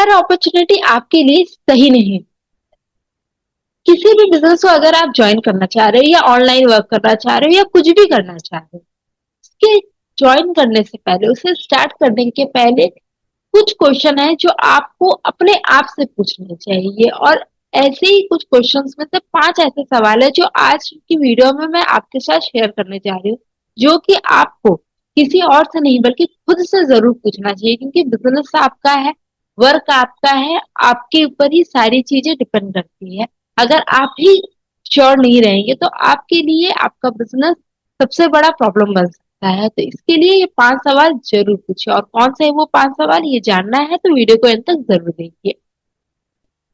हर opportunity आपके लिए सही नहीं। किसी भी बिजनेस को अगर आप ज्वाइन करना चाह रहे हो या ऑनलाइन वर्क करना चाह रहे हो या कुछ भी करना चाह रहे हो, उसके ज्वाइन करने से पहले, उसे स्टार्ट करने के पहले कुछ क्वेश्चन है जो आपको अपने आप से पूछने चाहिए। और ऐसे ही कुछ क्वेश्चंस में से 5 ऐसे सवाल है जो आज की वीडियो में मैं आपके साथ शेयर करने जा रही हूँ, जो कि आपको किसी और से नहीं बल्कि खुद से जरूर पूछना चाहिए, क्योंकि बिजनेस आपका है, वर्क आपका है, आपके ऊपर ही सारी चीजें डिपेंड करती है। अगर आप ही श्योर नहीं रहेंगे तो आपके लिए आपका बिजनेस सबसे बड़ा प्रॉब्लम बन सकता है। तो इसके लिए ये 5 सवाल जरूर पूछिए, और कौन से है वो 5 सवाल ये जानना है तो वीडियो को अंत तक जरूर देखिए।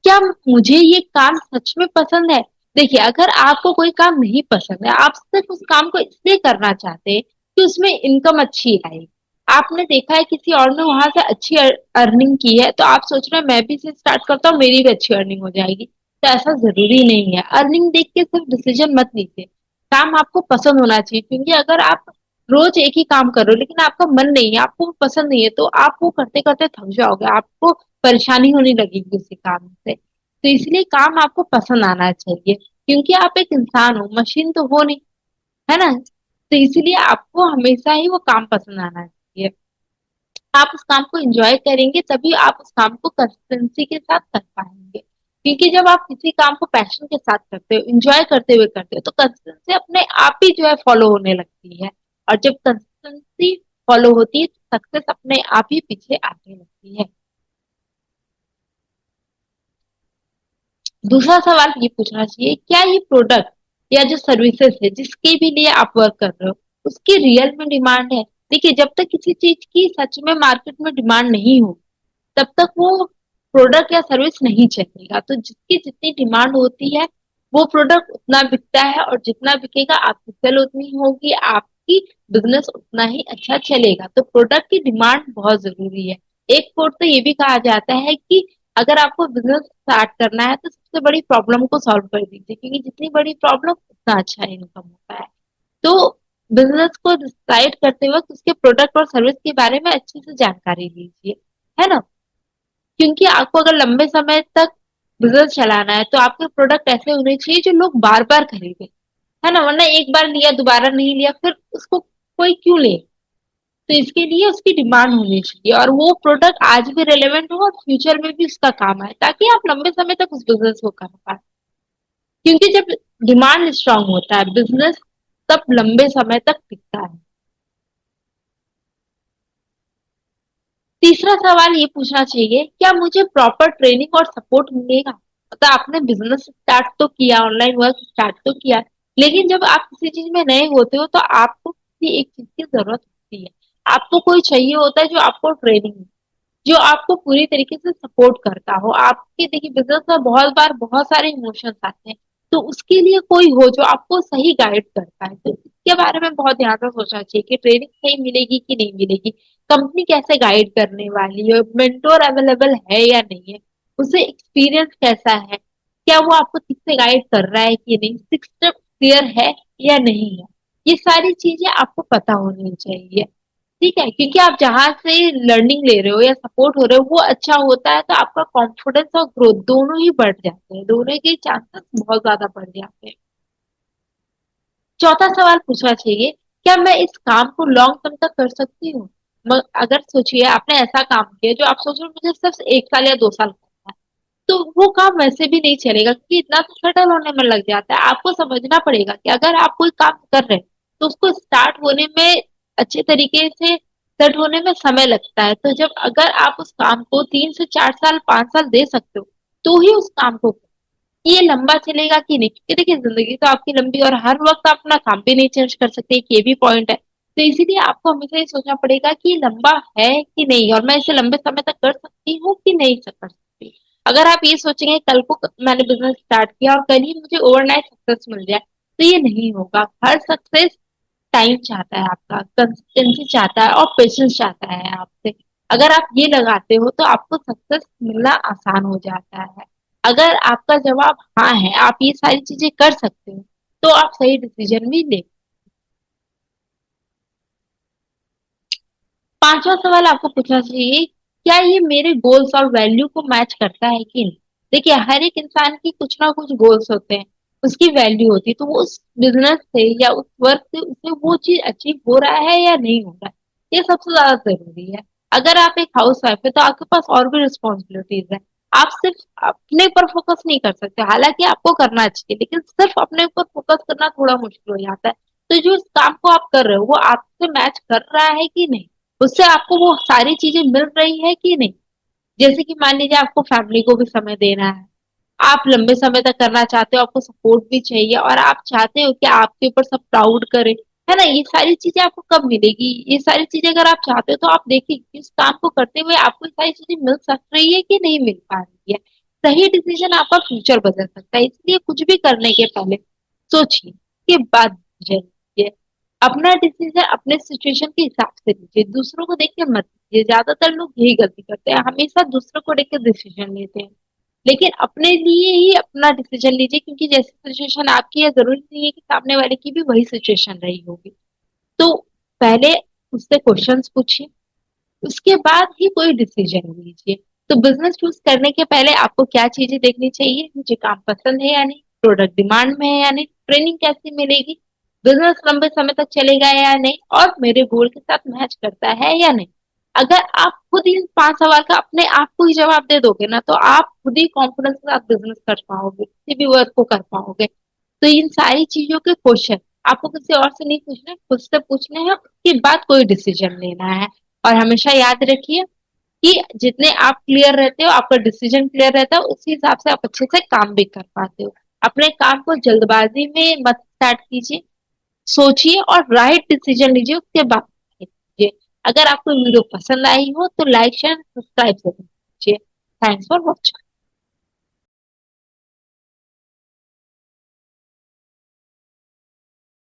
क्या मुझे ये काम सच में पसंद है? देखिए, अगर आपको कोई काम नहीं पसंद है, आप सिर्फ उस काम को इसलिए करना चाहते हैं कि उसमें इनकम अच्छी आए, आपने देखा है किसी और ने वहां से अच्छी अर्निंग की है, तो आप सोच रहे हैं मैं भी इसे स्टार्ट करता हूँ, मेरी भी अच्छी अर्निंग हो जाएगी। तो ऐसा जरूरी नहीं है। अर्निंग देख के सिर्फ डिसीजन मत लीजिए, काम आपको पसंद होना चाहिए। क्योंकि अगर आप रोज एक ही काम कर रहे हो लेकिन आपका मन नहीं है, आपको पसंद नहीं है, तो आप वो करते करते थक जाओगे, आपको परेशानी होने लगेगी उसी काम से। तो इसलिए काम आपको पसंद आना चाहिए, क्योंकि आप एक इंसान हो, मशीन तो हो नहीं, है ना? तो इसलिए आपको हमेशा ही वो काम पसंद आना चाहिए। आप उस काम को एंजॉय करेंगे तभी आप उस काम को कंसिस्टेंसी के साथ कर पाएंगे। क्योंकि जब आप किसी काम को पैशन के साथ करते हो, एंजॉय करते हुए करते हो, तो कंसिस्टेंसी अपने आप ही जो है फॉलो होने लगती है। और जब कंसिस्टेंसी फॉलो होती है तो सक्सेस अपने आप ही पीछे आने लगती है। दूसरा सवाल ये पूछना चाहिए, क्या ये प्रोडक्ट या जो सर्विसेज है जिसके भी लिए आप वर्क कर रहे हो, उसकी रियल में डिमांड है? देखिए, जब तक किसी चीज की सच में मार्केट में डिमांड नहीं हो, तब तक वो प्रोडक्ट या सर्विस नहीं चलेगा। तो जिसकी जितनी डिमांड होती है वो प्रोडक्ट उतना बिकता है, और जितना बिकेगा आपकी सेल उतनी होगी, आपकी बिजनेस उतना ही अच्छा चलेगा। तो प्रोडक्ट की डिमांड बहुत जरूरी है। एक कोट तो ये भी कहा जाता है कि अगर आपको बिजनेस स्टार्ट करना है तो सबसे बड़ी प्रॉब्लम को सॉल्व कर दीजिए, क्योंकि जितनी बड़ी प्रॉब्लम उतना अच्छा इनकम होता है। तो बिजनेस को डिसाइड करते वक्त उसके प्रोडक्ट और सर्विस के बारे में अच्छे से जानकारी लीजिए, है ना? क्योंकि आपको अगर लंबे समय तक बिजनेस चलाना है तो आपके प्रोडक्ट ऐसे होने चाहिए जो लोग बार बार खरीदे, है ना? वरना एक बार लिया दोबारा नहीं लिया, फिर उसको कोई क्यों ले? तो इसके लिए उसकी डिमांड होनी चाहिए, और वो प्रोडक्ट आज भी रेलेवेंट हो और फ्यूचर में भी उसका काम आए, ताकि आप लंबे समय तक उस बिजनेस को कर पाए। क्योंकि जब डिमांड स्ट्रांग होता है, बिजनेस तब लंबे समय तक टिकता है। तीसरा सवाल ये पूछना चाहिए, क्या मुझे प्रॉपर ट्रेनिंग और सपोर्ट मिलेगा? मतलब आपने बिजनेस स्टार्ट तो किया, ऑनलाइन वर्क स्टार्ट तो किया, लेकिन जब आप किसी चीज में नए होते हो तो आपको किसी एक चीज की जरूरत होती है। आपको कोई चाहिए होता है जो आपको ट्रेनिंग, जो आपको पूरी तरीके से सपोर्ट करता हो। आपके देखिए, बिजनेस में बहुत बार बहुत सारे इमोशंस आते हैं, तो उसके लिए कोई हो जो आपको सही गाइड करता है। तो इसके बारे में बहुत ध्यान से सोचना चाहिए कि ट्रेनिंग सही मिलेगी कि नहीं मिलेगी, कंपनी कैसे गाइड करने वाली है, मेंटोर अवेलेबल है या नहीं है, उसे एक्सपीरियंस कैसा है, क्या वो आपको ठीक से गाइड कर रहा है कि नहीं, सिस्टम क्लियर है या नहीं है, ये सारी चीजें आपको पता होनी चाहिए। ठीक है, क्योंकि आप जहां से लर्निंग ले रहे हो या सपोर्ट हो रहे हो वो अच्छा होता है, तो आपका कॉन्फिडेंस और ग्रोथ दोनों ही बढ़ जाते हैं, दोनों के चांसेस बहुत ज्यादा बढ़ जाते हैं। चौथा सवाल पूछना चाहिए, क्या मैं इस काम को लॉन्ग टर्म तक कर सकती हूँ? अगर सोचिए आपने ऐसा काम किया जो आप सोच रहे हो मुझे सिर्फ 1 साल या 2 साल करना है, तो वो काम वैसे भी नहीं चलेगा, क्योंकि इतना तो सेटल होने में लग जाता है। आपको समझना पड़ेगा कि अगर आप कोई काम कर रहे हैं तो उसको स्टार्ट होने में, अच्छे तरीके से सेट होने में समय लगता है। तो जब अगर आप उस काम को 3 से 4 साल 5 साल दे सकते हो तो ही उस काम को, ये लंबा चलेगा कि नहीं, क्योंकि देखिए जिंदगी तो आपकी लंबी, और हर वक्त आप अपना काम भी नहीं चेंज कर सकते, ये भी पॉइंट है। तो इसीलिए आपको हमेशा ये सोचना पड़ेगा कि ये लंबा है कि नहीं, और मैं इसे लंबे समय तक कर सकती हूँ कि नहीं कर सकती। अगर आप ये सोचेंगे कल को मैंने बिजनेस स्टार्ट किया और कल ही मुझे ओवरनाइट सक्सेस मिल जाए, तो ये नहीं होगा। हर सक्सेस टाइम चाहता है, आपका कंसिस्टेंसी चाहता है और पेशेंस चाहता है आपसे। अगर आप ये लगाते हो तो आपको सक्सेस मिलना आसान हो जाता है। अगर आपका जवाब हाँ है, आप ये सारी चीजें कर सकते हो, तो आप सही डिसीजन भी ले। पांचवा सवाल आपको पूछना चाहिए, क्या ये मेरे गोल्स और वैल्यू को मैच करता है कि नहीं। देखिए, हर एक इंसान की कुछ ना कुछ गोल्स होते हैं, उसकी वैल्यू होती है, तो वो उस बिजनेस से या उस वर्क से उसे वो चीज अचीव हो रहा है या नहीं हो रहा है, ये सबसे ज्यादा जरूरी है। अगर आप एक हाउस वाइफ है तो आपके पास और भी रिस्पॉन्सिबिलिटीज है। आप सिर्फ अपने ऊपर फोकस नहीं कर सकते, हालांकि आपको करना चाहिए, लेकिन सिर्फ अपने ऊपर फोकस करना थोड़ा मुश्किल हो जाता है। तो जो इस काम को आप कर रहे हो वो आपसे मैच कर रहा है कि नहीं, उससे आपको वो सारी चीजें मिल रही है कि नहीं। जैसे कि मान लीजिए आपको फैमिली को भी समय देना है, आप लंबे समय तक करना चाहते हो, आपको सपोर्ट भी चाहिए और आप चाहते हो कि आपके ऊपर सब प्राउड करे, है ना। ये सारी चीजें आपको कब मिलेगी, ये सारी चीजें अगर आप चाहते हो तो आप देखिए इस काम को करते हुए आपको ये सारी चीजें मिल सक रही है कि नहीं मिल पा रही है। सही डिसीजन आपका फ्यूचर बदल सकता है, इसलिए कुछ भी करने के पहले सोचिए के बाद लीजिए। अपना डिसीजन अपने सिचुएशन के हिसाब से लीजिए, दूसरों को देख के मत लीजिए। ज्यादातर लोग यही गलती करते हैं, हमेशा दूसरों को देख के डिसीजन लेते हैं। लेकिन अपने लिए ही अपना डिसीजन लीजिए, क्योंकि जैसी सिचुएशन आपकी है जरूरी नहीं है कि सामने वाले की भी वही सिचुएशन रही होगी। तो पहले उससे क्वेश्चंस पूछिए, उसके बाद ही कोई डिसीजन लीजिए। तो बिजनेस चूज करने के पहले आपको क्या चीजें देखनी चाहिए, मुझे काम पसंद है या नहीं, प्रोडक्ट डिमांड में है या नहीं, ट्रेनिंग कैसी मिलेगी, बिजनेस लंबे समय तक चलेगा या नहीं, और मेरे गोल के साथ मैच करता है या नहीं। अगर आप खुद इन 5 सवाल का अपने आप को ही जवाब दे दोगे ना, तो आप खुद ही कॉन्फिडेंस के साथ बिजनेस कर पाओगे, किसी भी वर्क को कर पाओगे। तो इन सारी चीजों के क्वेश्चन आपको किसी और से नहीं पूछना, खुद से पूछने हैं, उसके बाद कोई डिसीजन लेना है। और हमेशा याद रखिए कि जितने आप क्लियर रहते हो, आपका डिसीजन क्लियर रहता है, उसी हिसाब से आप अच्छे से काम भी कर पाते हो। अपने काम को जल्दबाजी में मत स्टार्ट कीजिए, सोचिए और राइट डिसीजन लीजिए, उसके बाद कीजिए। अगर आपको वीडियो पसंद आई हो तो लाइक शेयर सब्सक्राइब जरूर कीजिए। Thanks for watching.